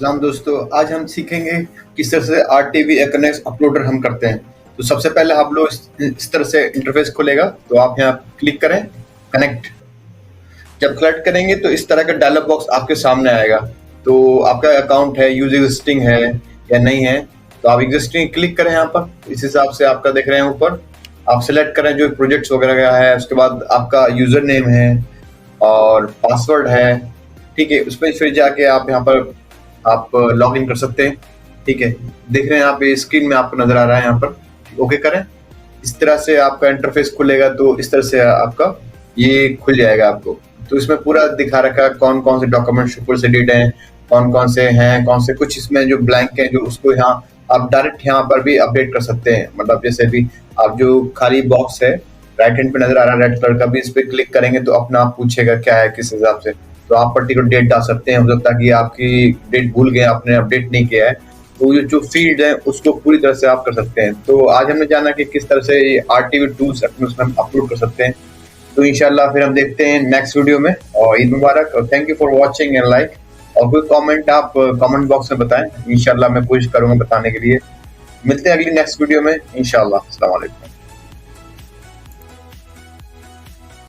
सलाम दोस्तों, आज हम सीखेंगे किस तरह से आरटीवी एक्नॉस अपलोडर हम करते हैं। तो सबसे पहले आप लोग इस तरह से इंटरफेस खुलेगा, तो आप यहाँ क्लिक करें कनेक्ट। जब कनेक्ट करेंगे तो इस तरह का डायलॉग बॉक्स आपके सामने आएगा। तो आपका अकाउंट है, यूज एग्जिस्टिंग है या नहीं है, तो आप एग्जिस्टिंग क्लिक करें यहाँ पर। इस हिसाब से आपका देख रहे हैं ऊपर, आप सिलेक्ट करें जो प्रोजेक्ट्स वगैरह का है। उसके बाद आपका यूजर नेम है और पासवर्ड है, ठीक है। उसमें फिर जाके आप यहाँ पर आप लॉग इन कर सकते हैं, ठीक है। देख रहे हैं आप, ये स्क्रीन में आपको नजर आ रहा है यहाँ पर, ओके करें। इस तरह से आपका इंटरफेस खुलेगा, तो इस तरह से आपका ये खुल जाएगा आपको। तो इसमें पूरा दिखा रखा है कौन कौन से डॉक्यूमेंट्स ऊपर से डेट हैं, कौन कौन से हैं, कौन से कुछ इसमें जो ब्लैंक है, जो उसको यहाँ आप डायरेक्ट यहाँ पर भी अपडेट कर सकते हैं। मतलब जैसे भी आप जो खाली बॉक्स है राइट हैंड पे नजर आ रहा है रेड कलर का, भी इस पे क्लिक करेंगे तो अपना आप पूछेगा क्या है किस हिसाब से। तो आप पर्टिकुलर डेट डाल सकते हैं, हो सकता है कि आपकी डेट भूल गए, आपने अपडेट नहीं किया है, तो ये जो फील्ड है उसको पूरी तरह से आप कर सकते हैं। तो आज हमने जाना कि किस तरह से ये आरटीवी टूल्स अपने हम अपलोड कर सकते हैं। तो इंशाल्लाह फिर हम देखते हैं नेक्स्ट वीडियो में। और ईद मुबारक और thank you for watching and like. और कोई कमेंट आप कमेंट बॉक्स में बताएं, इंशाल्लाह मैं कोशिश करूंगा बताने के लिए। मिलते हैं अगली नेक्स्ट वीडियो में इंशाल्लाह। अस्सलाम वालेकुम।